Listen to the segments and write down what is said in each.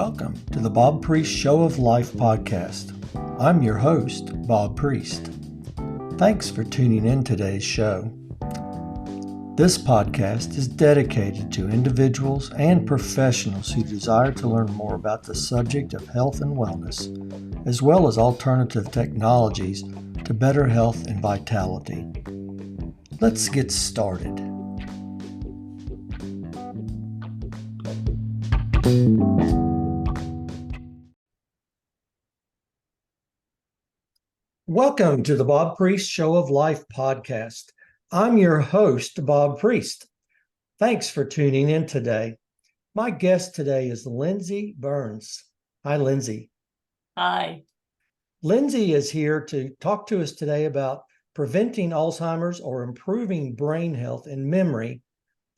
Welcome to the Bob Priest Show of Life podcast. I'm your host, Bob Priest. Thanks for tuning in today's show. This podcast is dedicated to individuals and professionals who desire to learn more about the subject of health and wellness, as well as alternative technologies to better health and vitality. Let's get started. Welcome to the Bob Priest Show of Life podcast. I'm your host, Bob Priest. Thanks for tuning in today. My guest today is Lindsey Burns. Hi, Lindsey. Hi. Lindsey is here to talk to us today about preventing Alzheimer's or improving brain health and memory,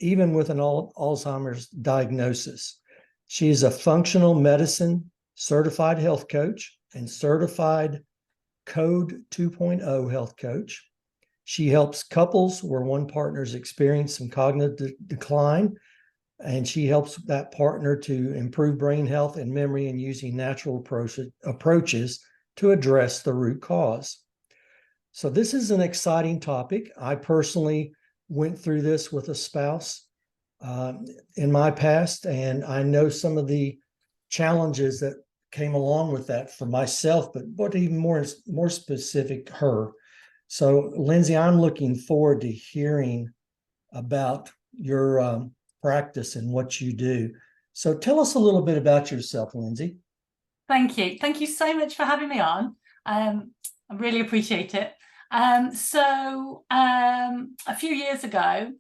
even with an Alzheimer's diagnosis. She is a functional medicine certified health coach and certified Code 2.0 health coach. She helps couples where one partner is experiencing some cognitive decline, and she helps that partner to improve brain health and memory and using natural approaches to address the root cause. So this is an exciting topic. I personally went through this with a spouse in my past, and I know some of the challenges that came along with that for myself, but what even more specific, her. So, Lindsey, I'm looking forward to hearing about your practice and what you do. So tell us a little bit about yourself, Lindsey. Thank you. Thank you so much for having me on. I really appreciate it. So a few years ago,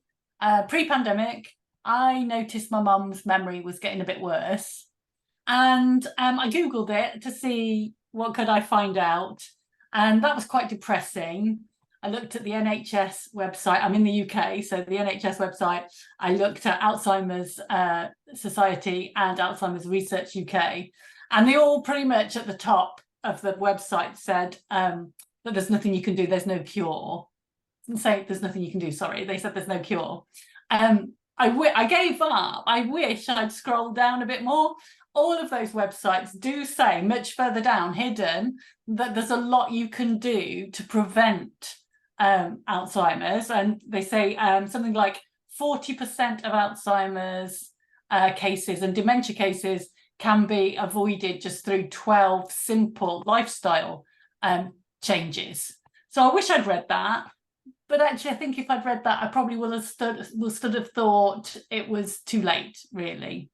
pre-pandemic, I noticed my mum's memory was getting a bit worse. And I Googled it to see what could I find out. And that was quite depressing. I looked at the NHS website. I'm in the UK, so the NHS website. I looked at Alzheimer's Society and Alzheimer's Research UK. And they all pretty much at the top of the website said that there's nothing you can do. There's no cure. Didn't say there's nothing you can do, sorry. They said there's no cure. I gave up. I wish I'd scrolled down a bit more. All of those websites do say much further down, hidden, that there's a lot you can do to prevent Alzheimer's. And they say something like 40% of Alzheimer's cases and dementia cases can be avoided just through 12 simple lifestyle changes. So I wish I'd read that. But actually, I think if I'd read that, I probably would have thought it was too late, really.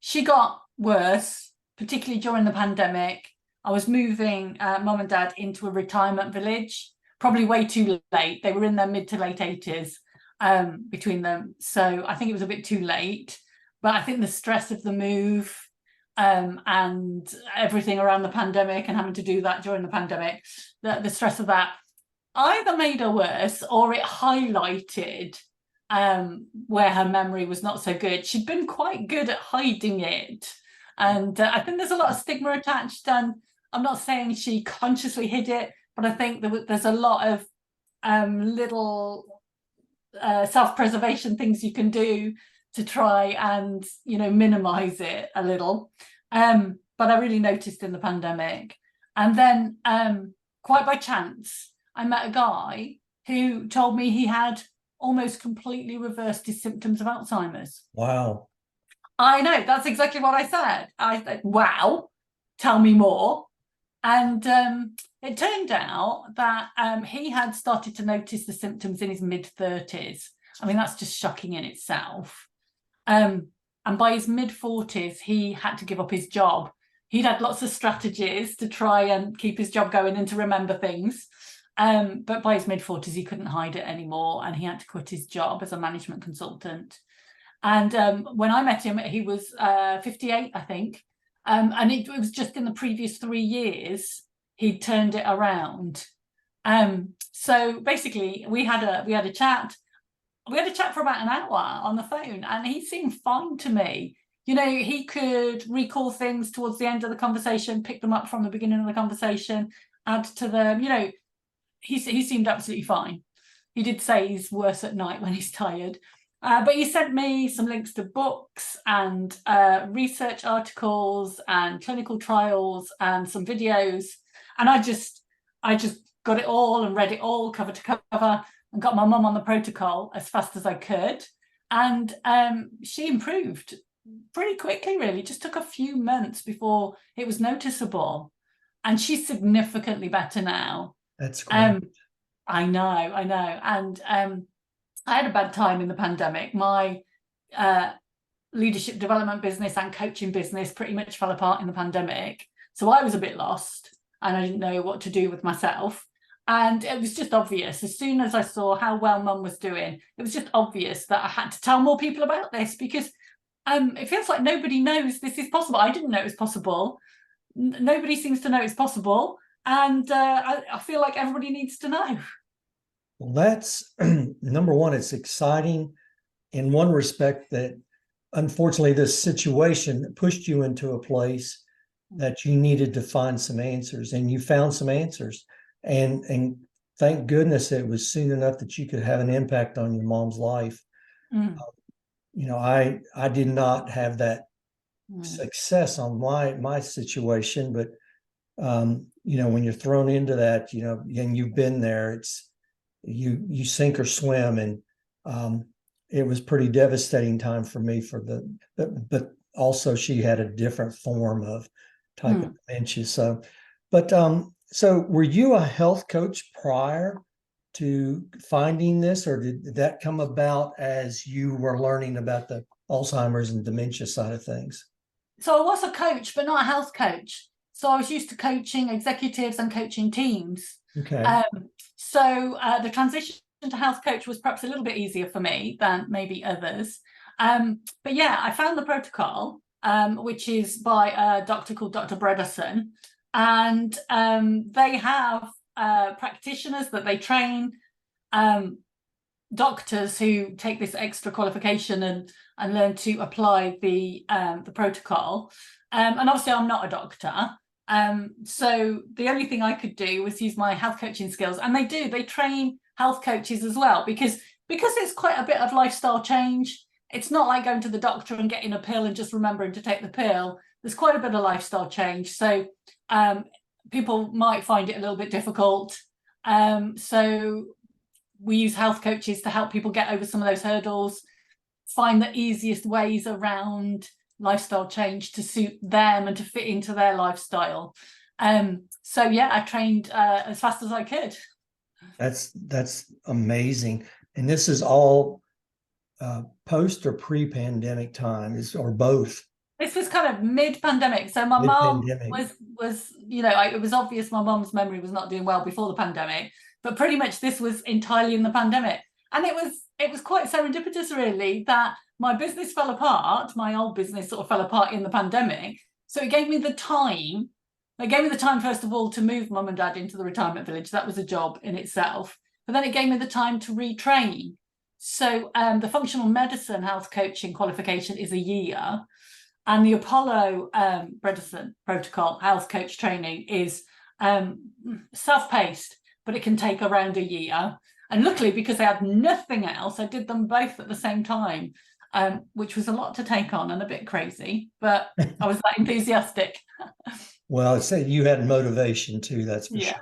She got worse, particularly during the pandemic. I was moving mum and dad into a retirement village, probably way too late. They were in their mid to late 80s between them. So I think it was a bit too late. But I think the stress of the move and everything around the pandemic and having to do that during the pandemic, the stress of that either made her worse or it highlighted where her memory was not so good. She'd been quite good at hiding it. And I think there's a lot of stigma attached. And I'm not saying she consciously hid it, but I think there's a lot of little self-preservation things you can do to try and, minimize it a little. But I really noticed in the pandemic. And then quite by chance, I met a guy who told me he had almost completely reversed his symptoms of Alzheimer's. Wow. I know, that's exactly what I said. I said, wow, tell me more. And it turned out that he had started to notice the symptoms in his mid-30s. I mean, that's just shocking in itself. And by his mid-40s, he had to give up his job. He'd had lots of strategies to try and keep his job going and to remember things. But by his mid-40s, he couldn't hide it anymore, and he had to quit his job as a management consultant. And when I met him, he was 58, I think. And it was just in the previous 3 years, he'd turned it around. So basically, we had a chat. We had a chat for about an hour on the phone, and he seemed fine to me. He could recall things towards the end of the conversation, pick them up from the beginning of the conversation, add to them, He seemed absolutely fine. He did say he's worse at night when he's tired. But you sent me some links to books and research articles and clinical trials and some videos, and I just got it all and read it all cover to cover and got my mum on the protocol as fast as I could, and she improved pretty quickly. Really, just took a few months before it was noticeable, and she's significantly better now. That's great. I know, and I had a bad time in the pandemic. My leadership development business and coaching business pretty much fell apart in the pandemic. So I was a bit lost and I didn't know what to do with myself. And it was just obvious. As soon as I saw how well Mum was doing, it was just obvious that I had to tell more people about this, because it feels like nobody knows this is possible. I didn't know it was possible. Nobody seems to know it's possible. And I feel like everybody needs to know. Well, that's number one, it's exciting in one respect that unfortunately this situation pushed you into a place that you needed to find some answers, and you found some answers. And thank goodness it was soon enough that you could have an impact on your mom's life. You know, I did not have that success on my situation, but you know, when you're thrown into that, you know, and you've been there, it's you sink or swim. And it was pretty devastating time for me but also she had a different form of type of dementia. So were you a health coach prior to finding this, or did that come about as you were learning about the Alzheimer's and dementia side of things? So I was a coach, but not a health coach. So I was used to coaching executives and coaching teams. Okay. So the transition to health coach was perhaps a little bit easier for me than maybe others. But yeah, I found the protocol, which is by a doctor called Dr. Bredesen. And they have practitioners that they train, doctors who take this extra qualification and learn to apply the protocol. And obviously I'm not a doctor. So the only thing I could do was use my health coaching skills. And they train health coaches as well, because it's quite a bit of lifestyle change. It's not like going to the doctor and getting a pill and just remembering to take the pill. There's quite a bit of lifestyle change. So people might find it a little bit difficult. So we use health coaches to help people get over some of those hurdles, find the easiest ways around lifestyle change to suit them and to fit into their lifestyle. So yeah, I trained as fast as I could. That's amazing. And this is all post or pre-pandemic time, or both? This was kind of mid-pandemic. So my mom was, you know, it was obvious my mom's memory was not doing well before the pandemic, but pretty much this was entirely in the pandemic. And it was quite serendipitous, really, that my business fell apart. My old business sort of fell apart in the pandemic. So it gave me the time. It gave me the time, first of all, to move Mum and Dad into the retirement village. That was a job in itself. But then it gave me the time to retrain. So the functional medicine health coaching qualification is a year. And the Apollo Bredesen protocol health coach training is self-paced, but it can take around a year. And luckily, because I had nothing else, I did them both at the same time, which was a lot to take on and a bit crazy, but I was that enthusiastic. Well, it's you had motivation too, that's for sure.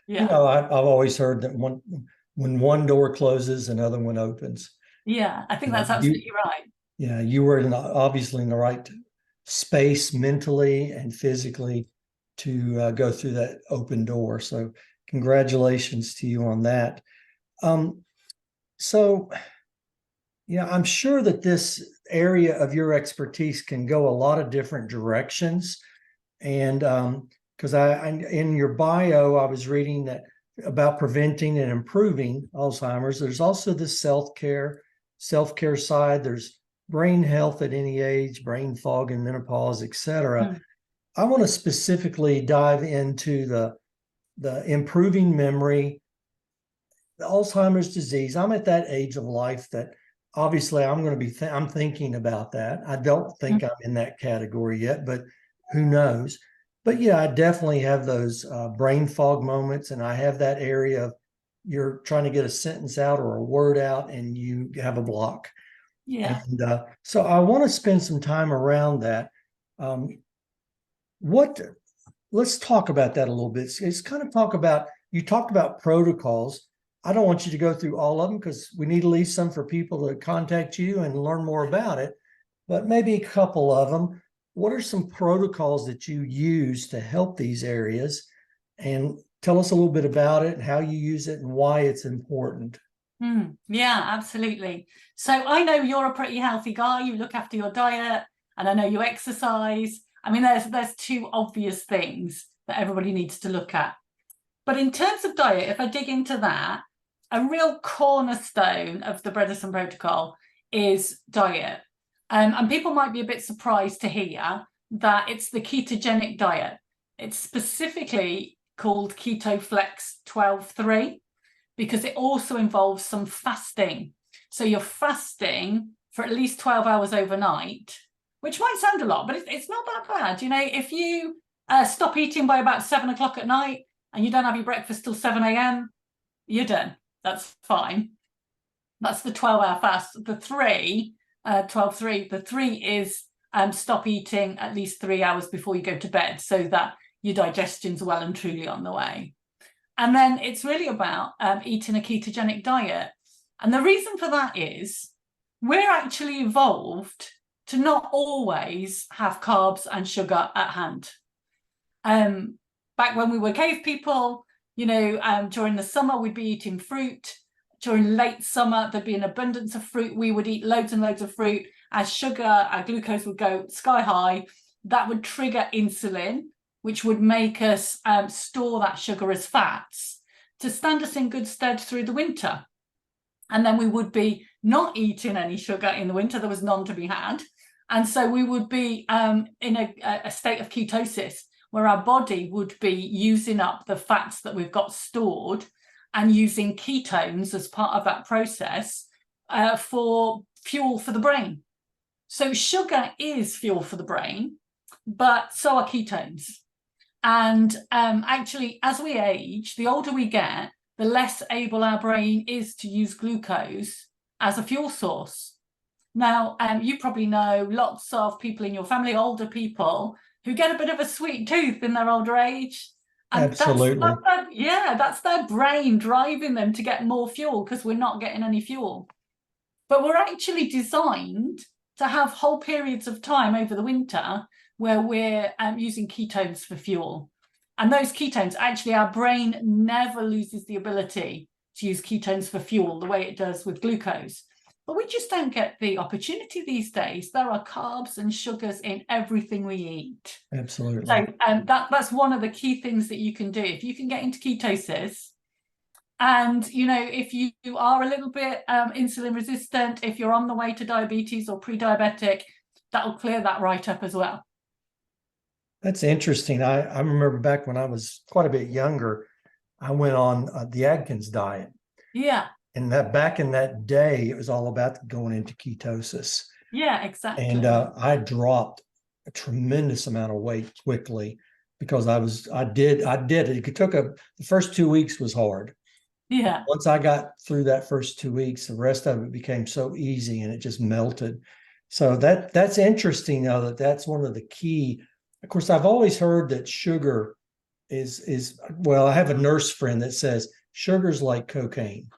Yeah. You know, I've always heard that when one door closes, another one opens. Yeah, I think that's absolutely right. Yeah, you were obviously in the right space mentally and physically to go through that open door. So congratulations to you on that. So, yeah, I'm sure that this area of your expertise can go a lot of different directions. And because in your bio, I was reading that about preventing and improving Alzheimer's. There's also the self-care side. There's brain health at any age, brain fog and menopause, etc. I want to specifically dive into the improving memory, the Alzheimer's disease. I'm at that age of life that obviously I'm going to be, I'm thinking about that. I don't think I'm in that category yet, but who knows? But yeah, I definitely have those brain fog moments, and I have that area of you're trying to get a sentence out or a word out and you have a block. Yeah. And so I want to spend some time around that. Um, what let's talk about that a little bit. It's kind of talk about, you talked about protocols. I don't want you to go through all of them because we need to leave some for people to contact you and learn more about it, but maybe a couple of them. What are some protocols that you use to help these areas? And tell us a little bit about it, how you use it, and why it's important. Yeah, absolutely. So I know you're a pretty healthy guy. You look after your diet, and I know you exercise. I mean, there's two obvious things that everybody needs to look at. But in terms of diet, if I dig into that, a real cornerstone of the Bredesen protocol is diet. And people might be a bit surprised to hear that it's the ketogenic diet. It's specifically called Keto Flex 12-3 because it also involves some fasting. So you're fasting for at least 12 hours overnight, which might sound a lot, but it's not that bad. You know, if you stop eating by about 7 o'clock at night and you don't have your breakfast till 7 a.m., you're done. That's fine. That's the 12-hour fast. The 12-3, the 3 is stop eating at least 3 hours before you go to bed so that your digestion's well and truly on the way. And then it's really about eating a ketogenic diet. And the reason for that is we're actually evolved to not always have carbs and sugar at hand. Back when we were cave people, you know, during the summer, we'd be eating fruit. During late summer, there'd be an abundance of fruit. We would eat loads and loads of fruit. As sugar, our glucose would go sky high. That would trigger insulin, which would make us store that sugar as fats to stand us in good stead through the winter. And then we would be not eating any sugar in the winter. There was none to be had. And so we would be in a state of ketosis where our body would be using up the fats that we've got stored and using ketones as part of that process for fuel for the brain. So sugar is fuel for the brain, but so are ketones. And actually, as we age, the older we get, the less able our brain is to use glucose as a fuel source. Now, you probably know lots of people in your family, older people, who get a bit of a sweet tooth in their older age. And Absolutely. that's their brain driving them to get more fuel because we're not getting any fuel. But we're actually designed to have whole periods of time over the winter where we're using ketones for fuel. And those ketones, actually, our brain never loses the ability to use ketones for fuel the way it does with glucose. But we just don't get the opportunity these days. There are carbs and sugars in everything we eat. Absolutely. So that's one of the key things that you can do. If you can get into ketosis, and, you know, if you are a little bit insulin resistant, if you're on the way to diabetes or pre-diabetic, that'll clear that right up as well. That's interesting. I remember back when I was quite a bit younger, I went on the Atkins diet. Yeah. And that back in that day, it was all about going into ketosis. Yeah, exactly. And I dropped a tremendous amount of weight quickly because I did it. It took the first 2 weeks was hard. Yeah. Once I got through that first 2 weeks, the rest of it became so easy and it just melted. So that's interesting though, that's one of the key. Of course, I've always heard that sugar is well, I have a nurse friend that says sugar's like cocaine.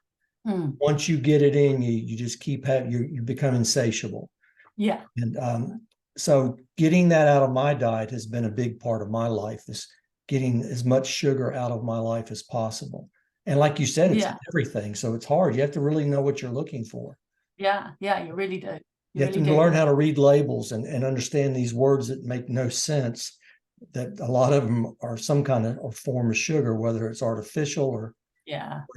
Once you get it in, you just keep having, you become insatiable. Yeah. And so getting that out of my diet has been a big part of my life, is getting as much sugar out of my life as possible. And like you said, it's everything. So it's hard. You have to really know what you're looking for. Yeah, you really do. You have to learn how to read labels and understand these words that make no sense, that a lot of them are some kind of or form of sugar, whether it's artificial or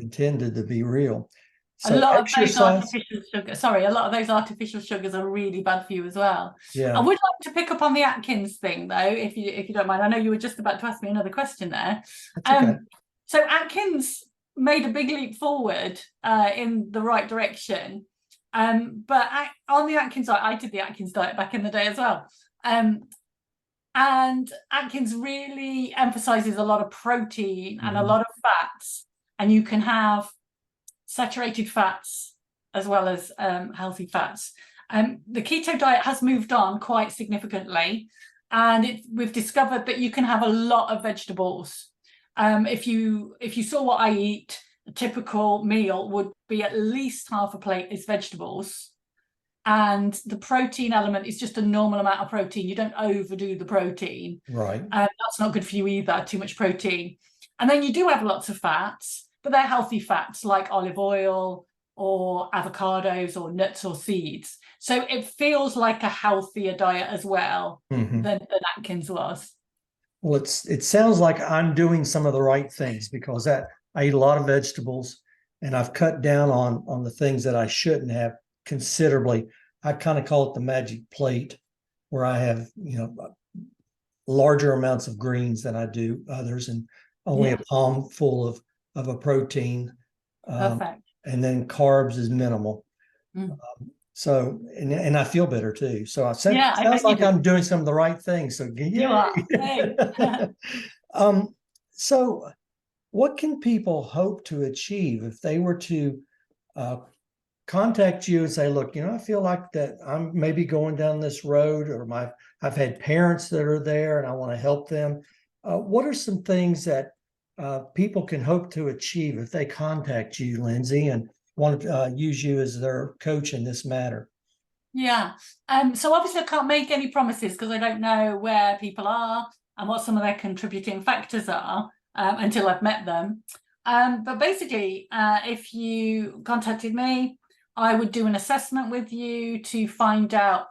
intended to be real. So a lot of those artificial sugars are really bad for you as well. Yeah. I would like to pick up on the Atkins thing though, if you don't mind. I know you were just about to ask me another question there. Okay. So Atkins made a big leap forward in the right direction. But on the Atkins diet, I did the Atkins diet back in the day as well. And Atkins really emphasizes a lot of protein and a lot of fats, and you can have saturated fats as well as healthy fats. The keto diet has moved on quite significantly, and we've discovered that you can have a lot of vegetables. If you saw what I eat, a typical meal would be at least half a plate is vegetables. And the protein element is just a normal amount of protein. You don't overdo the protein. Right. That's not good for you either, too much protein. And then you do have lots of fats, but they're healthy fats like olive oil or avocados or nuts or seeds. So it feels like a healthier diet as well than Atkins was. Well, it sounds like I'm doing some of the right things, because I eat a lot of vegetables, and I've cut down on the things that I shouldn't have considerably. I kind of call it the magic plate, where I have, larger amounts of greens than I do others, and only a palm full of a protein. Perfect. And then carbs is minimal. So, and I feel better too. So it sounds like I'm doing some of the right things. So you are. Hey. So what can people hope to achieve if they were to contact you and say, look, I feel like that I'm maybe going down this road, or I've had parents that are there and I want to help them. What are some things that people can hope to achieve if they contact you, Lindsey, and want to use you as their coach in this matter? Yeah. So obviously I can't make any promises because I don't know where people are and what some of their contributing factors are until I've met them. But basically, if you contacted me, I would do an assessment with you to find out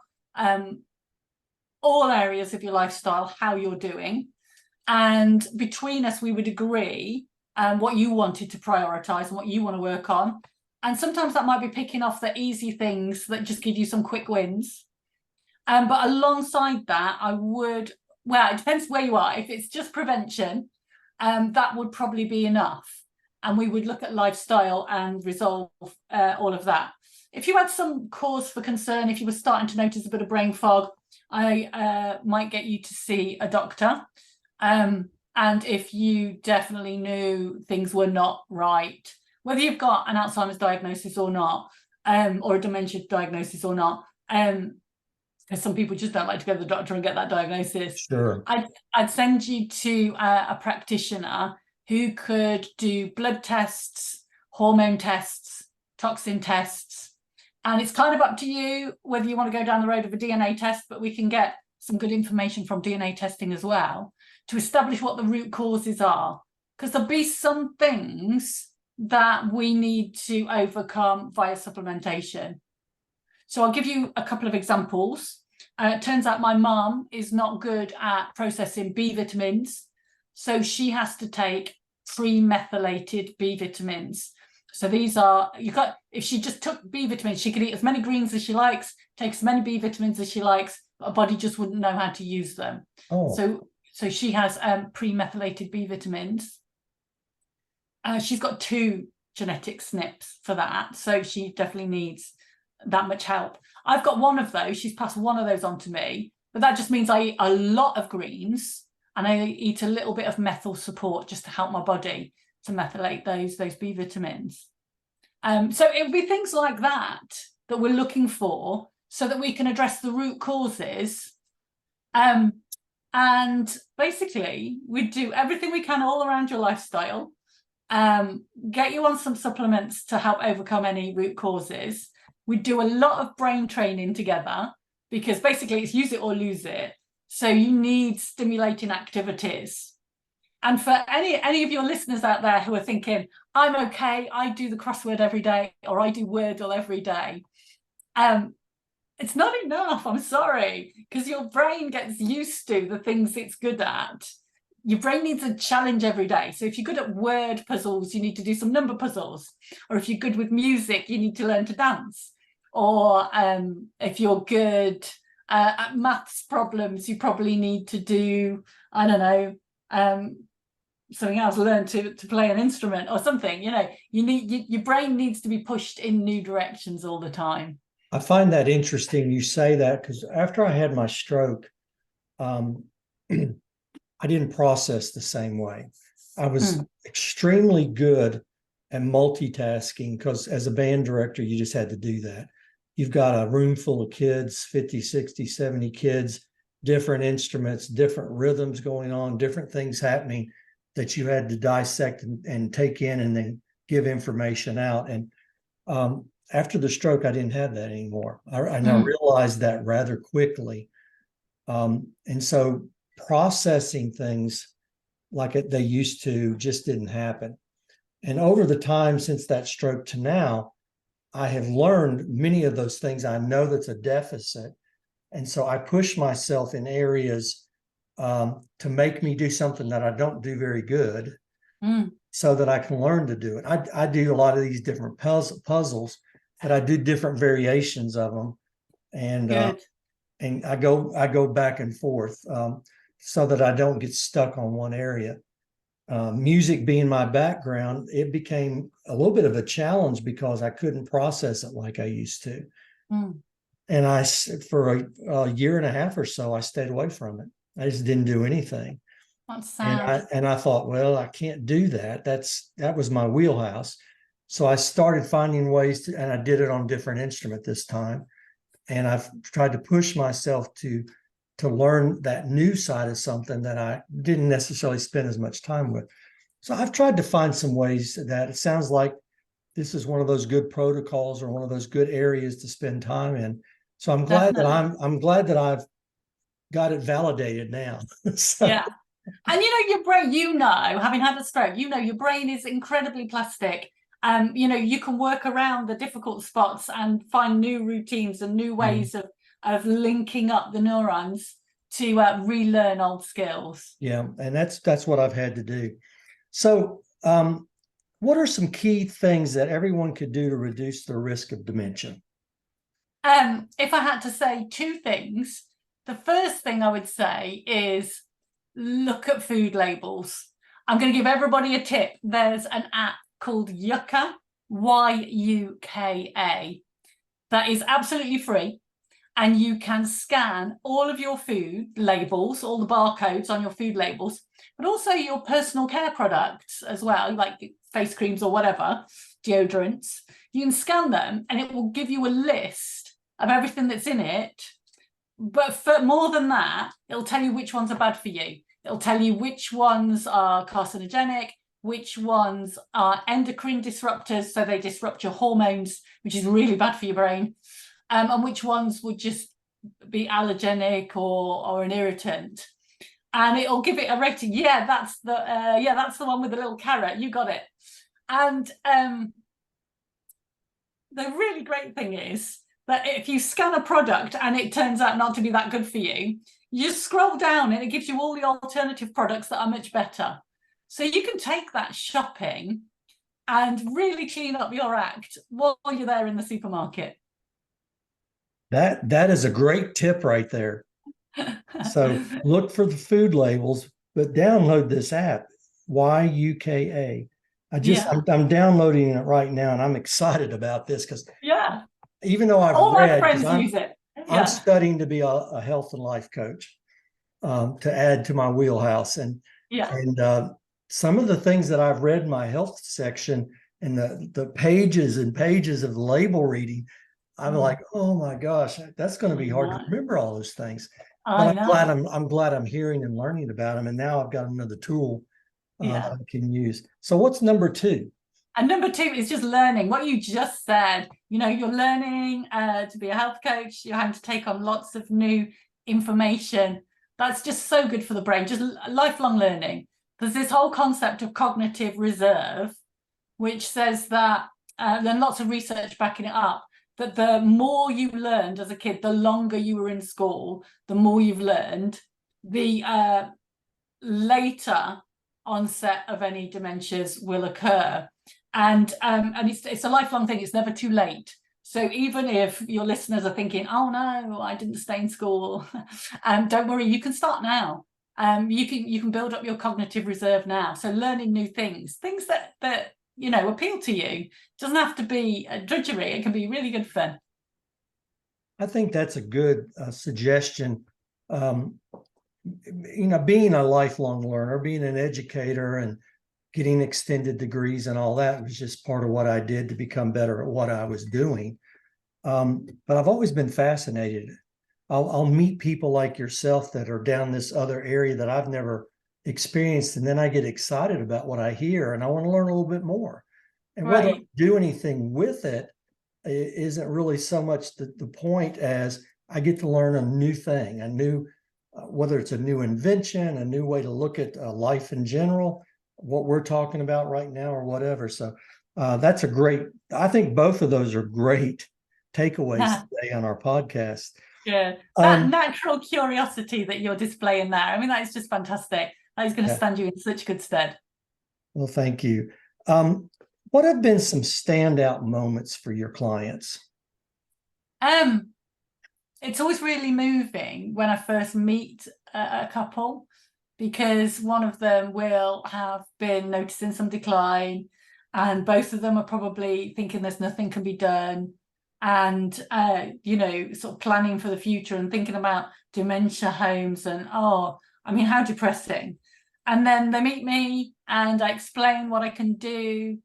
all areas of your lifestyle, how you're doing. And between us, we would agree what you wanted to prioritize and what you want to work on. And sometimes that might be picking off the easy things that just give you some quick wins. But alongside that, it depends where you are. If it's just prevention, that would probably be enough. And we would look at lifestyle and resolve all of that. If you had some cause for concern, if you were starting to notice a bit of brain fog, I might get you to see a doctor. And if you definitely knew things were not right, whether you've got an Alzheimer's diagnosis or not, or a dementia diagnosis or not, because some people just don't like to go to the doctor and get that diagnosis. Sure. I'd send you to a practitioner who could do blood tests, hormone tests, toxin tests. And it's kind of up to you whether you want to go down the road of a DNA test, but we can get some good information from DNA testing as well to establish what the root causes are. Because there'll be some things that we need to overcome via supplementation. So I'll give you a couple of examples. It turns out my mum is not good at processing B vitamins, so she has to take pre-methylated B vitamins. So these are, if she just took B vitamins, she could eat as many greens as she likes, take as many B vitamins as she likes, but her body just wouldn't know how to use them. So she has pre-methylated B vitamins. She's got 2 genetic SNPs for that, so she definitely needs that much help. I've got one of those. She's passed one of those on to me, but that just means I eat a lot of greens and I eat a little bit of methyl support just to help my body to methylate those B vitamins. So it would be things like that we're looking for so that we can address the root causes. And basically, we do everything we can all around your lifestyle, get you on some supplements to help overcome any root causes. We do a lot of brain training together because basically it's use it or lose it. So you need stimulating activities. And for any of your listeners out there who are thinking, I'm okay, I do the crossword every day, or I do Wordle every day. It's not enough, I'm sorry, because your brain gets used to the things it's good at. Your brain needs a challenge every day. So if you're good at word puzzles, you need to do some number puzzles. Or if you're good with music, you need to learn to dance. Or if you're good at maths problems, you probably need to do, I don't know, something else, learn to play an instrument or something. Your brain needs to be pushed in new directions all the time. I find that interesting you say that, because after I had my stroke, I didn't process the same way. I was extremely good at multitasking because as a band director, you just had to do that. you've got a room full of kids, 50, 60, 70 kids, different instruments, different rhythms going on, different things happening that you had to dissect and take in and then give information out. And after the stroke, I didn't have that anymore. And I realized that rather quickly. And so processing things like they used to just didn't happen. And over the time since that stroke to now, I have learned many of those things. I know that's a deficit. And so I push myself in areas to make me do something that I don't do very good so that I can learn to do it. I do a lot of these different puzzles, but I do different variations of them. And I go back and forth so that I don't get stuck on one area. Music being my background, it became a little bit of a challenge because I couldn't process it like I used to. And for a year and a half or so, I stayed away from it. I just didn't do anything. That's sad. And I thought, well, I can't do that. That was my wheelhouse. So I started finding ways to, and I did it on different instrument this time. And I've tried to push myself to learn that new side of something that I didn't necessarily spend as much time with. So I've tried to find some ways that it sounds like this is one of those good protocols or one of those good areas to spend time in. So I'm glad I'm glad that I've got it validated now. So. Yeah. And your brain, having had a stroke, your brain is incredibly plastic. You can work around the difficult spots and find new routines and new ways of linking up the neurons to relearn old skills. Yeah, and that's what I've had to do. So what are some key things that everyone could do to reduce the risk of dementia? If I had to say two things, the first thing I would say is look at food labels. I'm going to give everybody a tip. There's an app called Yuka, Yuka, that is absolutely free. And you can scan all of your food labels, all the barcodes on your food labels, but also your personal care products as well, like face creams or whatever, deodorants. You can scan them and it will give you a list of everything that's in it. But for more than that, it'll tell you which ones are bad for you. It'll tell you which ones are carcinogenic, which ones are endocrine disruptors, so they disrupt your hormones, which is really bad for your brain. And which ones would just be allergenic or an irritant, and it'll give it a rating. Yeah, that's the one with the little carrot. You got it. And the really great thing is that if you scan a product and it turns out not to be that good for you, you just scroll down and it gives you all the alternative products that are much better. So you can take that shopping and really clean up your act while you're there in the supermarket. That is a great tip right there. So look for the food labels, but download this app, Yuka. I'm downloading it right now, and I'm excited about this because even though I've all read, my friends use it. I'm studying to be a health and life coach to add to my wheelhouse, and some of the things that I've read in my health section and the pages and pages of label reading, I'm like, oh my gosh, that's going to be hard to remember all those things. But I'm glad I'm hearing and learning about them, and now I've got another tool that I can use. So what's number two? And number two is just learning what you just said. You're learning to be a health coach. You're having to take on lots of new information. That's just so good for the brain, just lifelong learning. There's this whole concept of cognitive reserve, which says that, and lots of research backing it up, that the more you learned as a kid, the longer you were in school, the more you've learned, the later onset of any dementias will occur. And it's a lifelong thing. It's never too late. So even if your listeners are thinking, oh no, I didn't stay in school, don't worry, you can start now. You can build up your cognitive reserve now. So learning new things that appeal to you. It doesn't have to be a drudgery. It can be really good fun. I think that's a good suggestion. Being a lifelong learner, being an educator and getting extended degrees and all that was just part of what I did to become better at what I was doing. But I've always been fascinated. I'll meet people like yourself that are down this other area that I've never experienced, and then I get excited about what I hear, and I want to learn a little bit more. And whether I Right. do anything with it isn't really so much the point as I get to learn a new thing, a new, whether it's a new invention, a new way to look at life in general, what we're talking about right now, or whatever. So that's a great, I think both of those are great takeaways today on our podcast. Yeah, that natural curiosity that you're displaying there, I mean, that is just fantastic. That is going to stand you in such good stead. Well, thank you. What have been some standout moments for your clients? It's always really moving when I first meet a couple, because one of them will have been noticing some decline, and both of them are probably thinking there's nothing can be done, and you know, sort of planning for the future and thinking about dementia homes, and oh, I mean, how depressing. And then they meet me and I explain what I can do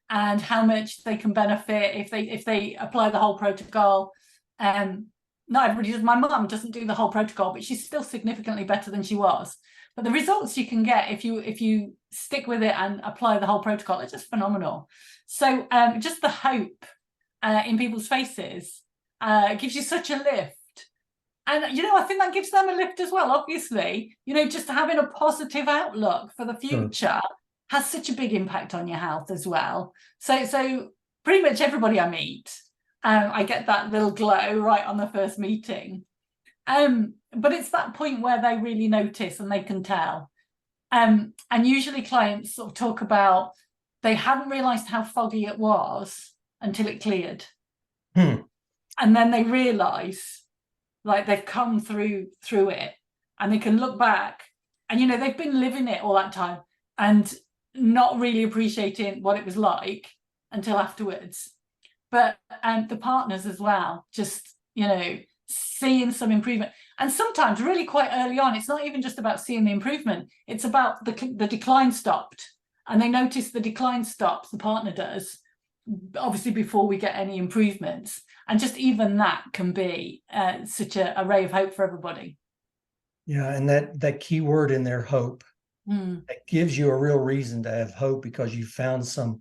and how much they can benefit if they apply the whole protocol. Not everybody does. My mum doesn't do the whole protocol, but she's still significantly better than she was. But the results you can get if you stick with it and apply the whole protocol are just phenomenal. So just the hope in people's faces gives you such a lift. And, you know, I think that gives them a lift as well, obviously. You know, just having a positive outlook for the future has such a big impact on your health as well. So pretty much everybody I meet, I get that little glow right on the first meeting. But it's that point where they really notice and they can tell. And usually clients sort of talk about they hadn't realised how foggy it was until it cleared. And then they realise, like, they've come through it, and they can look back and, you know, they've been living it all that time and not really appreciating what it was like until afterwards. But the partners as well, just, you know, seeing some improvement. And sometimes really quite early on, it's not even just about seeing the improvement, it's about the decline stopped, and they notice the decline stops, the partner does, obviously before we get any improvements. And just even that can be such a ray of hope for everybody. Yeah, and that key word in there, hope, that gives you a real reason to have hope, because you found some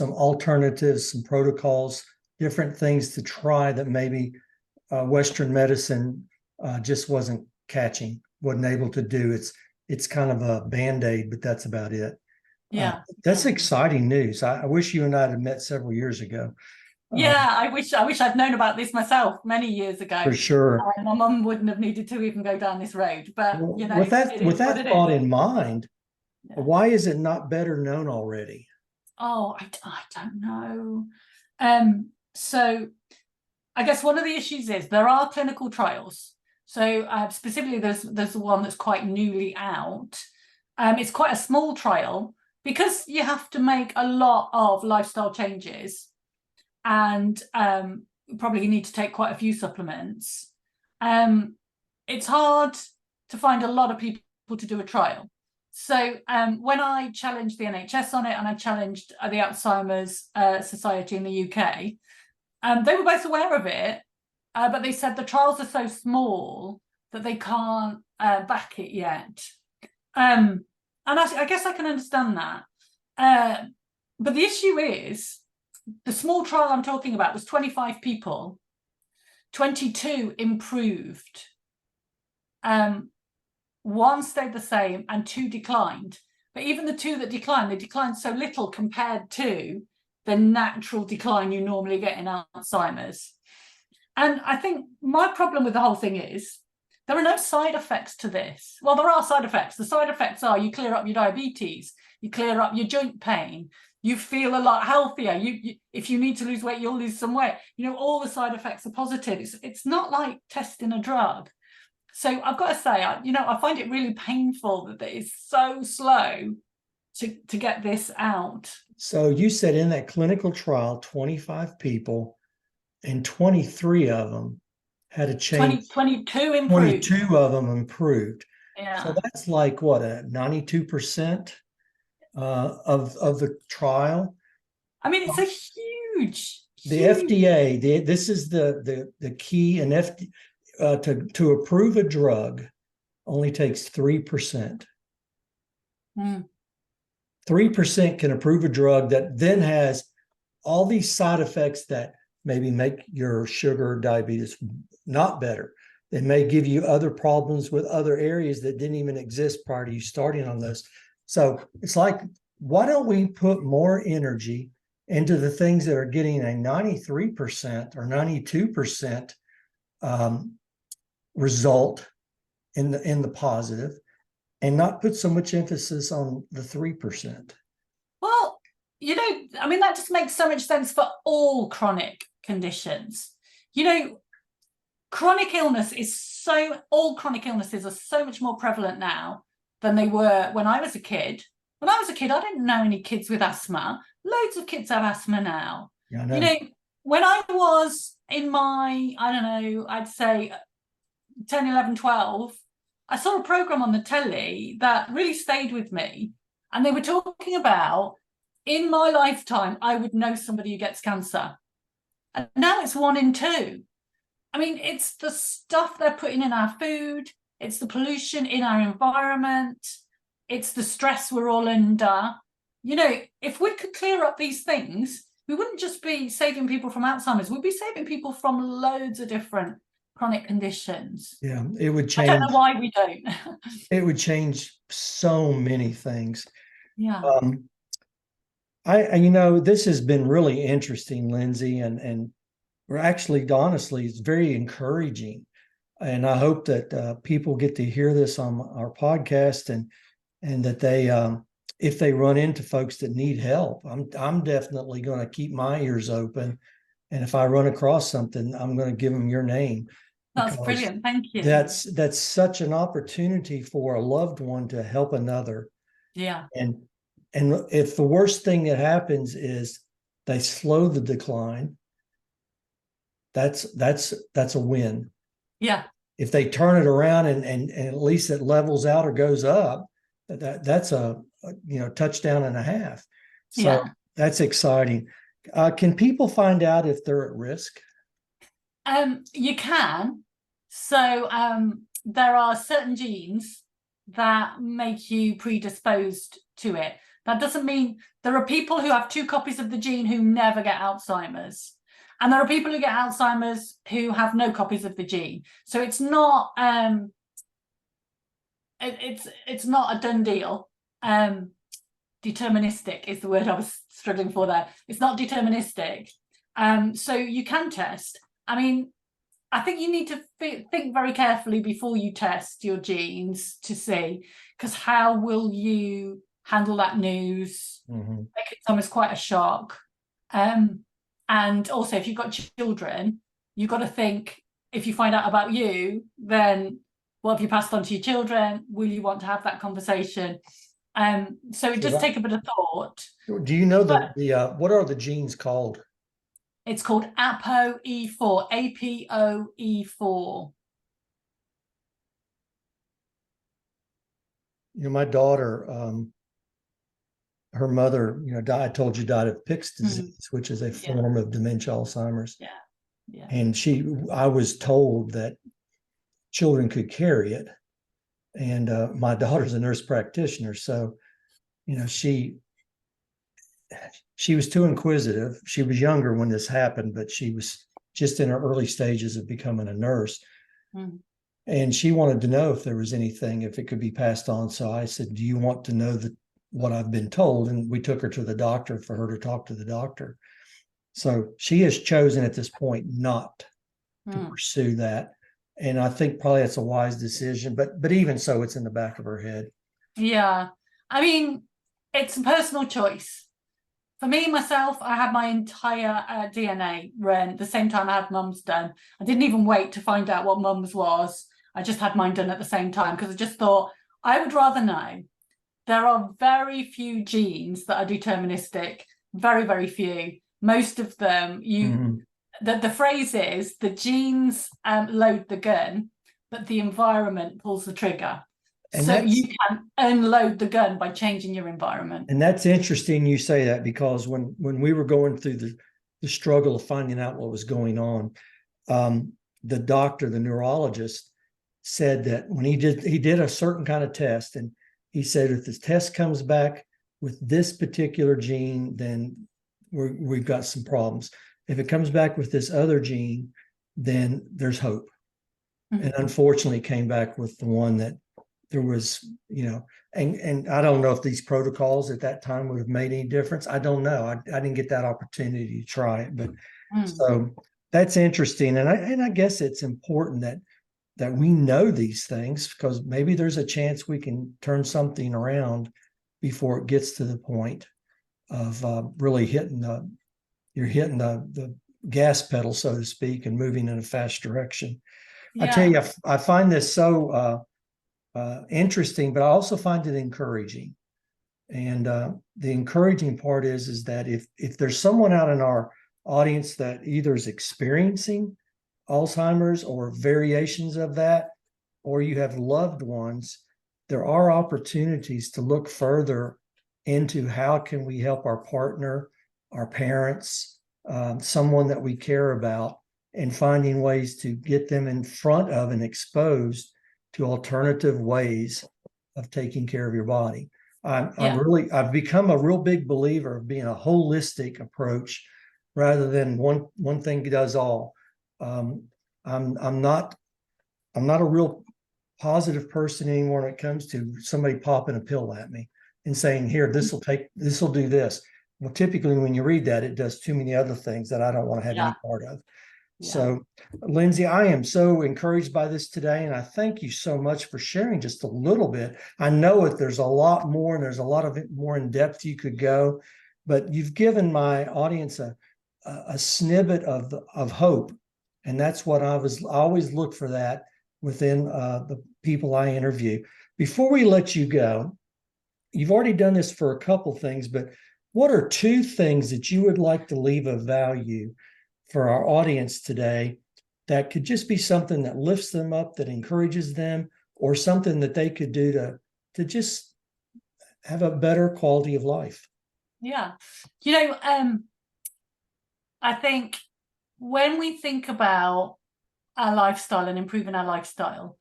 alternatives, some protocols, different things to try that maybe Western medicine just wasn't catching, wasn't able to do. It's kind of a Band-Aid, but that's about it. Yeah, that's exciting news. I wish you and I had met several years ago. Yeah, I wish I'd known about this myself many years ago. For sure. My mum wouldn't have needed to even go down this road. But Well, you know, with that thought in mind, why is it not better known already? Oh, I don't know. So I guess one of the issues is there are clinical trials. So specifically, there's the one that's quite newly out. It's quite a small trial because you have to make a lot of lifestyle changes, and probably you need to take quite a few supplements. It's hard to find a lot of people to do a trial. So when I challenged the NHS on it, and I challenged the Alzheimer's Society in the UK, they were both aware of it, but they said the trials are so small that they can't back it yet. And I guess I can understand that. But the issue is, the small trial I'm talking about was 25 people, 22 improved. One stayed the same and 2 declined. But even the 2 that declined, they declined so little compared to the natural decline you normally get in Alzheimer's. And I think my problem with the whole thing is there are no side effects to this. Well, there are side effects. The side effects are you clear up your diabetes, you clear up your joint pain, you feel a lot healthier. You if you need to lose weight, you'll lose some weight. You know, all the side effects are positive. It's not like testing a drug. So I've got to say, I find it really painful that it is so slow to get this out. So you said in that clinical trial, 25 people, and 23 of them had a change. 22 improved. 22 of them improved. Yeah. So that's like what, a 92% of the trial. I mean, it's a huge The FDA, this is the key, and to approve a drug only takes 3%. 3% can approve a drug that then has all these side effects that maybe make your sugar diabetes not better. They may give you other problems with other areas that didn't even exist prior to you starting on this. So it's like, why don't we put more energy into the things that are getting a 93% or 92% result in the positive, and not put so much emphasis on the 3%? Well, I mean, that just makes so much sense for all chronic conditions. Chronic illness all chronic illnesses are so much more prevalent now than they were when I was a kid. When I was a kid, I didn't know any kids with asthma. Loads of kids have asthma now. Yeah, I know. When I was in my, I don't know, I'd say 10, 11, 12, I saw a program on the telly that really stayed with me. And they were talking about, in my lifetime, I would know somebody who gets cancer. And now it's 1 in 2. I mean, it's the stuff they're putting in our food. It's the pollution in our environment. It's the stress we're all under. If we could clear up these things, we wouldn't just be saving people from Alzheimer's. We'd be saving people from loads of different chronic conditions. Yeah, it would change. I don't know why we don't. It would change so many things. Yeah. This has been really interesting, Lindsey, and we're actually, honestly, it's very encouraging. And I hope that people get to hear this on our podcast, and that they, if they run into folks that need help, I'm definitely going to keep my ears open. And if I run across something, I'm going to give them your name. That's brilliant. Thank you. That's such an opportunity for a loved one to help another. Yeah. And if the worst thing that happens is they slow the decline, that's a win. Yeah. If they turn it around and at least it levels out or goes up, that's a touchdown and a half. So yeah. That's exciting. Can people find out if they're at risk? You can. So there are certain genes that make you predisposed to it. That doesn't mean there are people who have 2 copies of the gene who never get Alzheimer's. And there are people who get Alzheimer's who have no copies of the gene. So it's not it's not a done deal. Deterministic is the word I was struggling for there. It's not deterministic. So you can test. I mean, I think you need to think very carefully before you test your genes to see, because how will you handle that news? Mm-hmm. It comes as quite a shock. And also, if you've got children, you've got to think, if you find out about you, then what have you passed on to your children? Will you want to have that conversation? So it just take a bit of thought. Do you know the what are the genes called? It's called ApoE4, APOE4. My daughter, her mother, I told you, died of Pick's disease, which is a form of dementia, Alzheimer's. Yeah. Yeah. And I was told that children could carry it. And my daughter's a nurse practitioner. So, she was too inquisitive. She was younger when this happened, but she was just in her early stages of becoming a nurse. Mm. And she wanted to know if there was anything, if it could be passed on. So I said, do you want to know what I've been told? And we took her to the doctor for her to talk to the doctor. So she has chosen at this point not to pursue that. And I think probably that's a wise decision, but even so, it's in the back of her head. Yeah. I mean, it's a personal choice. For me, myself, I had my entire DNA run the same time I had mum's done. I didn't even wait to find out what mum's was. I just had mine done at the same time, because I just thought I would rather know. There are very few genes that are deterministic, very, very few. Most of them, the phrase is, the genes load the gun, but the environment pulls the trigger. And so you can unload the gun by changing your environment. And that's interesting you say that, because when we were going through the struggle of finding out what was going on. The doctor, the neurologist, said that when he did a certain kind of test, and he said if the test comes back with this particular gene, then we've got some problems. If it comes back with this other gene, then there's hope. Mm-hmm. And unfortunately, it came back with the one that there was, and I don't know if these protocols at that time would have made any difference. I don't know. I didn't get that opportunity to try it, but so that's interesting. And I guess it's important that we know these things, because maybe there's a chance we can turn something around before it gets to the point of really hitting the gas pedal, so to speak, and moving in a fast direction. Yeah. I tell you, I find this so interesting, but I also find it encouraging. And the encouraging part is that if there's someone out in our audience that either is experiencing Alzheimer's or variations of that, or you have loved ones, there are opportunities to look further into how can we help our partner, our parents, someone that we care about, and finding ways to get them in front of and exposed to alternative ways of taking care of your body. I've become a real big believer of being a holistic approach rather than one thing does all. I'm not a real positive person anymore when it comes to somebody popping a pill at me and saying, here, this will do this. Well, typically when you read that, it does too many other things that I don't want to have any part of. Yeah. So, Lindsey, I am so encouraged by this today, and I thank you so much for sharing just a little bit. I know that there's a lot more, and there's a lot of it more in depth you could go, but you've given my audience a snippet of hope, and that's what I always look for that within the people I interview. Before we let you go, you've already done this for a couple things, but what are 2 things that you would like to leave of value for our audience today that could just be something that lifts them up, that encourages them, or something that they could do to just have a better quality of life? Yeah. I think when we think about our lifestyle and improving our lifestyle,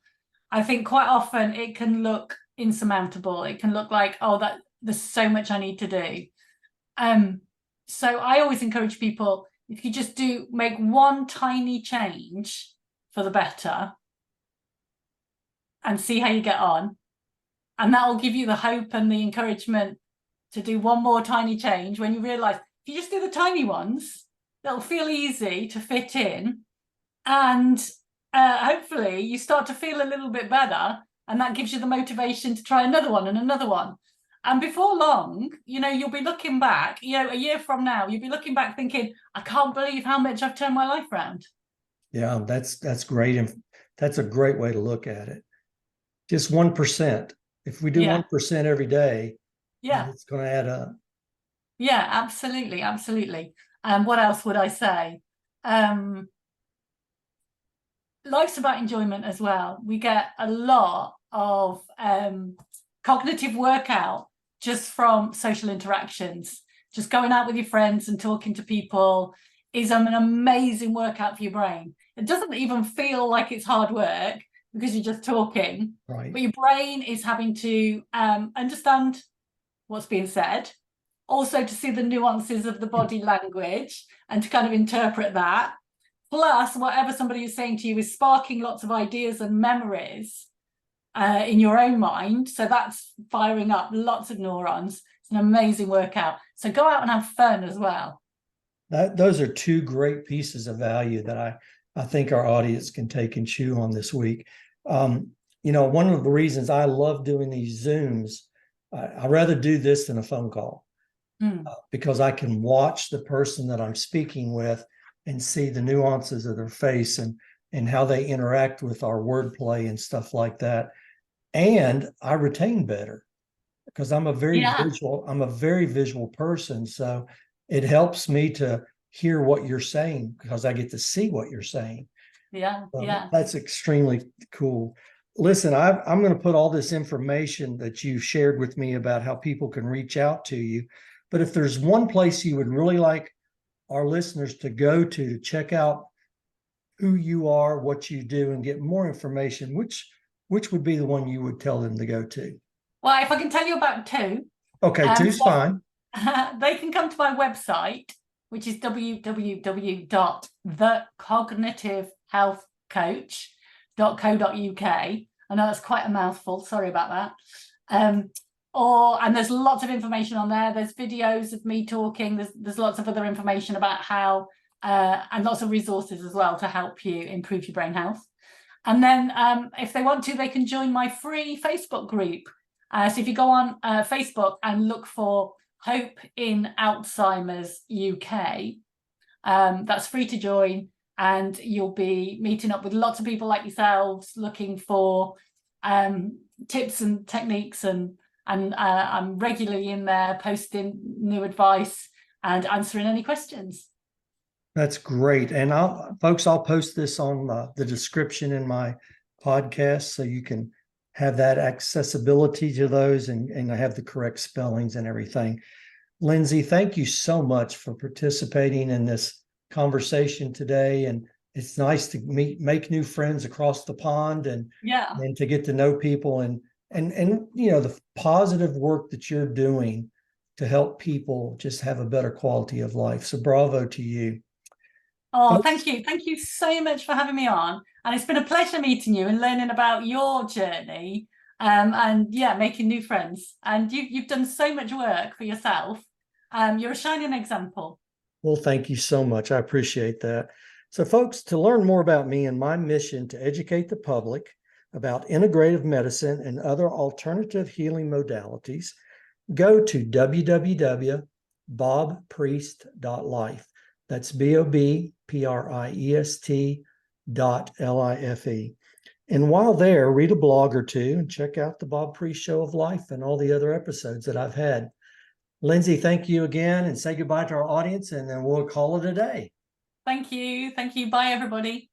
I think quite often it can look insurmountable. It can look like, that there's so much I need to do. So I always encourage people, if you just make one tiny change for the better and see how you get on, and that will give you the hope and the encouragement to do one more tiny change. When you realize if you just do the tiny ones, they'll feel easy to fit in, and hopefully you start to feel a little bit better, and that gives you the motivation to try another one and another one. And before long, you'll be looking back, a year from now, you'll be looking back thinking, I can't believe how much I've turned my life around. Yeah, that's great. And that's a great way to look at it. Just 1%. If we do 1% every day, it's going to add up. Yeah, absolutely. Absolutely. What else would I say? Life's about enjoyment as well. We get a lot of cognitive workout just from social interactions. Just going out with your friends and talking to people is an amazing workout for your brain. It doesn't even feel like it's hard work because you're just talking, right? But your brain is having to understand what's being said, also to see the nuances of the body language and to kind of interpret that. Plus, whatever somebody is saying to you is sparking lots of ideas and memories in your own mind. So that's firing up lots of neurons. It's an amazing workout. So go out and have fun as well. Those are 2 great pieces of value that I think our audience can take and chew on this week. One of the reasons I love doing these Zooms, I'd rather do this than a phone call because I can watch the person that I'm speaking with and see the nuances of their face and how they interact with our wordplay and stuff like that. And I retain better because I'm a very visual person. So it helps me to hear what you're saying because I get to see what you're saying. That's extremely cool. Listen, I'm going to put all this information that you shared with me about how people can reach out to you. But if there's one place you would really like our listeners to go to check out who you are, what you do, and get more information, which would be the one you would tell them to go to? Well, if I can tell you about two, Okay, two's fine. they can come to my website, which is www.thecognitivehealthcoach.co.uk. I know that's quite a mouthful. Sorry about that. And there's lots of information on there. There's videos of me talking. There's lots of other information about how, and lots of resources as well to help you improve your brain health. And then if they want to, they can join my free Facebook group. So if you go on Facebook and look for Hope in Alzheimer's UK, that's free to join, and you'll be meeting up with lots of people like yourselves looking for tips and techniques, and I'm regularly in there posting new advice and answering any questions. That's great. And I'll post this on the description in my podcast, so you can have that accessibility to those and have the correct spellings and everything. Lindsey, thank you so much for participating in this conversation today. And it's nice to make new friends across the pond, and to get to know people, and the positive work that you're doing to help people just have a better quality of life. So bravo to you. Oh, thank you. Thank you so much for having me on. And it's been a pleasure meeting you and learning about your journey, and making new friends. And you've done so much work for yourself. You're a shining example. Well, thank you so much. I appreciate that. So folks, to learn more about me and my mission to educate the public about integrative medicine and other alternative healing modalities, go to www.bobpriest.life. That's BOBPRIEST.LIFE. And while there, read a blog or two and check out the Bob Priest Show of Life and all the other episodes that I've had. Lindsey, thank you again, and say goodbye to our audience, and then we'll call it a day. Thank you. Thank you. Bye, everybody.